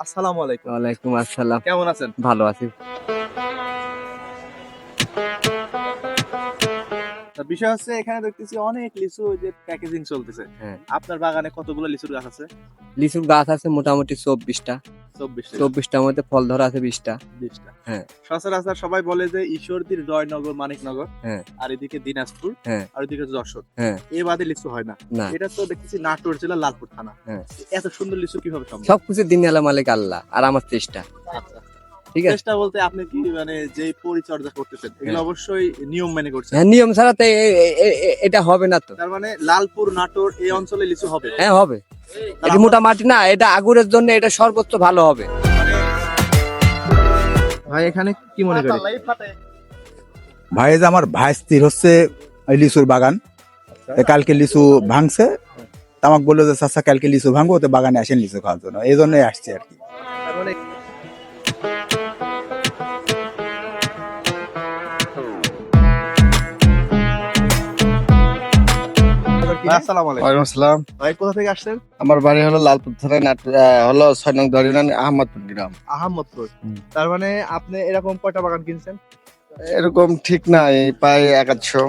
আসসালামু আলাইকুম। ওয়ালাইকুম আসসালাম। কেমন আছেন? ভালো আছি। বিষয় হচ্ছে এখানে দেখতেছি অনেক লিচু যে প্যাকেজিং চলতেছে। হ্যাঁ। আপনার বাগানে কতগুলো লিচুর গাছ আছে? লিচুর গাছ আছে মোটামুটি 24টা। 24 টা। 24টার মধ্যে ফল ধরা আছে 20টা। 20 টা। হ্যাঁ। সচরাচর সবাই বলে যে ঈশ্বরদীর জয়নগর, মানিকনগর, হ্যাঁ। আর এদিকে দিনাজপুর, হ্যাঁ। আর ওইদিকে যশোর। হ্যাঁ। এ বাদে লিচু হয় না। না। এটা তো দেখতেছি নাটোর জেলা লালপুর থানা। হ্যাঁ। এত সুন্দর লিচু কিভাবে সম্ভব? সবকিছু দিন আলা মালিক আল্লাহ আর আমার চেষ্টা। আচ্ছা। ঠিক আছে। চেষ্টা বলতে আপনি কি মানে যেই পরিচর্যা করতেছেন এগুলো হ্যাঁ। অবশ্যই নিয়ম মেনে করছেন। হ্যাঁ, নিয়ম ছাড়া তো এটা হবে না তো। তার মানে লালপুর, নাটোর এই অঞ্চলে লিচু হবে। হ্যাঁ, হবে। এটা মোটা মাটি না, এটা আগুরের জন্য এটা সর্বোচ্চ ভালো হবে। ভাই এখানে কি মনে করেন? ভাই যে আমার ভাইস্তির হচ্ছে ওই লিচুর বাগান। কালকে লিচু ভাঙছে, আমাকে বললো যে চাচা কালকে লিচু ভাঙবো, তো বাগানে আসেন লিচু খাওয়ার জন্য, এই জন্যই আসছে আর কি। তার মানে আসসালামু আলাইকুম। ওয়ালাইকুম আসসালাম। ভাই কোথা থেকে আসছেন? আমার বাড়ি হলো লালপুর থানায় হলো 6 নং দরিনান আহমদপুর গ্রাম। আহমদপুর। তার মানে আপনি এরকম কয়টা বাগান কিনছেন? এরকম ঠিক নাই, প্রায় 100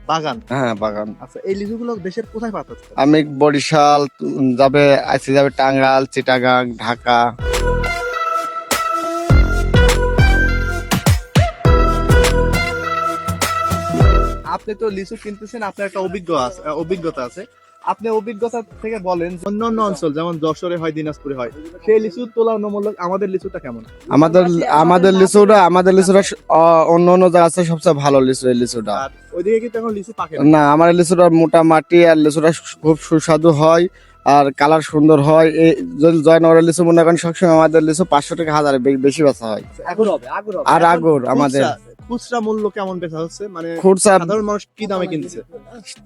বাগান। হ্যাঁ বাগান। আচ্ছা, এই লিচুগুলো দেশের কোথায় পাঠাচ্ছেন? আমি বরিশাল যাবে, আইসি যাবে টাঙ্গাইল, চিটাগাং, ঢাকা। আপনি তো লিচু কিনতেছেন, আপনার একটা অভিজ্ঞতা আছে। আপনি অভিজ্ঞতা থেকে বলেন অন্যান্য অঞ্চল যেমন যশোরে হয়, দিনাজপুরে হয়, সেই লিচুর তুলনামূলক আমাদের লিচুটা কেমন? আমাদের লিচুটা অন্য অন্য জায়গা আছে সবচেয়ে ভালো লিচু এই লিচুটা। আর ওইদিকে কিন্তু এখন লিচু পাকে না। না, আমার লিচুটা মোটা মাটি আর লিচুটা খুব সুস্বাদু হয় আর কালার সুন্দর হয়। এই যদি জয়নগরের লিচু মনে করেন সবসময় আমাদের লিচু 500 টাকা হাজারে বেশি বেচা হয়। এখন আর আগুর আমাদের খুচরা মূল্য কেমন বেচা হচ্ছে? মানে খুচরা সাধারণ মানুষ কি দামে কিনছে?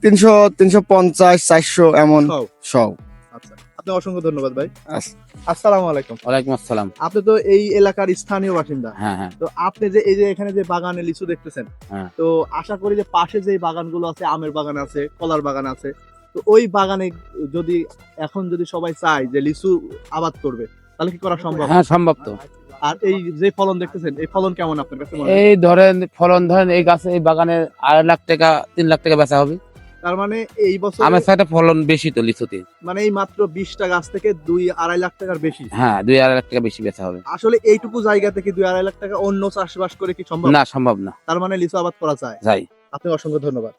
300, 350, 400 এমন সব। সব। আচ্ছা, আপনাকে অসংখ্য ধন্যবাদ ভাই। আচ্ছা। আসসালামু আলাইকুম। ওয়ালাইকুম আসসালাম। আপনি তো এই এলাকার স্থানীয় বাসিন্দা। হ্যাঁ, হ্যাঁ। তো আপনি যে এই যে এখানে যে বাগানে লিচু দেখতেছেন, হ্যাঁ। তো আশা করি যে পাশে যে বাগানগুলো আছে, আমের বাগান আছে, কলার বাগান আছে, তো ওই বাগানে যদি সবাই চায় যে লিচু আবাদ করবে, তাহলে কি করা সম্ভব? হ্যাঁ, সম্ভব তো। আর এই যে ফলন দেখতেছেন, এই ফলন কেমন আপনার কাছে মনে হয়? এই ফলন এই গাছে এই বাগানে 2.5 লাখ টাকা 3 লাখ টাকা বেচা হবে। তার মানে এই বছর আমার সাথে ফলন বেশি তো লিচুতে। মানে এই মাত্র 20টা গাছ থেকে 2-2.5 লাখ টাকার বেশি। হ্যাঁ, 2.5 লাখ টাকা বেশি বেচা হবে। আসলে এইটুকু জায়গা থেকে 2-2.5 লাখ টাকা অন্য চাষবাস করে কি সম্ভব? না, সম্ভব না। তার মানে লিচু আবাদ করা যায়। যাই। আপনি অসংখ্য ধন্যবাদ।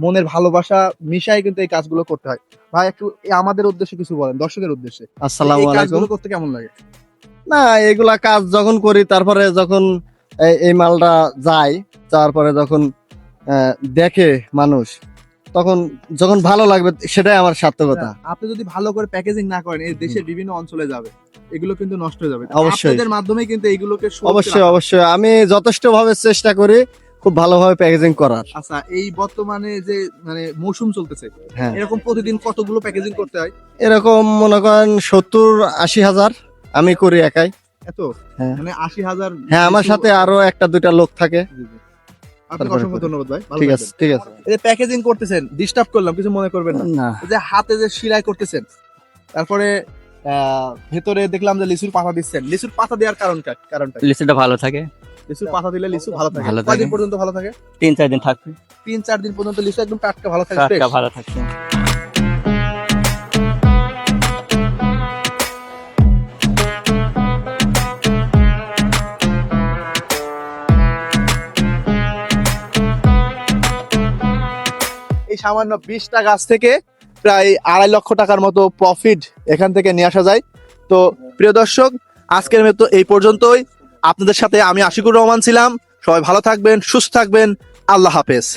মনের ভালোবাসা মিশাই কিন্তু এই কাজগুলো করতে হয়। ভাই একটু আমাদের উদ্দেশ্যে কিছু বলেন, দর্শকের উদ্দেশ্যে। আসসালামু এই আলাইকুম। কাজগুলো করতে কেমন লাগে? না, এগুলা কাজ যখন করি তারপরে যখন এই মালটা যায়, তারপরে যখন দেখে মানুষ, তখন যখন ভালো লাগবে সেটাই আমার সার্থকতা। আপনি যদি ভালো করে প্যাকেজিং না করেন, এই দেশের বিভিন্ন অঞ্চলে যাবে, এগুলো কিন্তু নষ্ট হয়ে যাবে। অবশ্যই। আপনাদের মাধ্যমে কিন্তু এগুলোকে সুরক্ষিত অবশ্যই রাখা। অবশ্যই আমি যথেষ্ট ভাবে চেষ্টা করি খুব ভালোভাবে প্যাকেজিং করার। আচ্ছা, এই বর্তমানে যে মানে মৌসুম চলতেছে, হ্যাঁ, এরকম প্রতিদিন কতগুলো প্যাকেজিং করতে হয়? এরকম মনে করেন 70-80 হাজার আমি করি একাই। এত? হ্যাঁ। মানে 80,000? হ্যাঁ, আমার সাথে আরো 1-2টা লোক থাকে। আপনাকে তারপরে অসংখ্য ধন্যবাদ ভাই। ভালো ঠিক থাকবেন। আছে, ঠিক আছে। এই যে প্যাকেজিং করতেছেন, ডিস্টার্ব করলাম, কিছু মনে করবেন না। না, এই যে হাতে যে সেলাই করতেছেন, তারপরে ভেতরে দেখলাম যে লিচুর পাতা দিচ্ছেন। লিচুর পাতা দেওয়ার কারণটা? লিচুটা ভালো থাকে। লিচুর পাতা দিলে লিচু ভালো থাকে। ভালো থাকে। কয়দিন পর্যন্ত ভালো থাকে? 3-4 দিন থাকবে। 3-4 দিন পর্যন্ত লিচু একদম টাটকা ভালো থাকে। টাটকা fresh। ভালো থাকবে। এই সামান্য 20টা গাছ থেকে প্রায় 2.5 লক্ষ টাকার মতো প্রফিট এখান থেকে নিয়ে আসা যায়। তো প্রিয় দর্শক, আজকের মতো এই পর্যন্তই। আপনাদের সাথে আমি আশিকুর রহমান ছিলাম। সবাই ভালো থাকবেন, সুস্থ থাকবেন। আল্লাহ হাফেজ।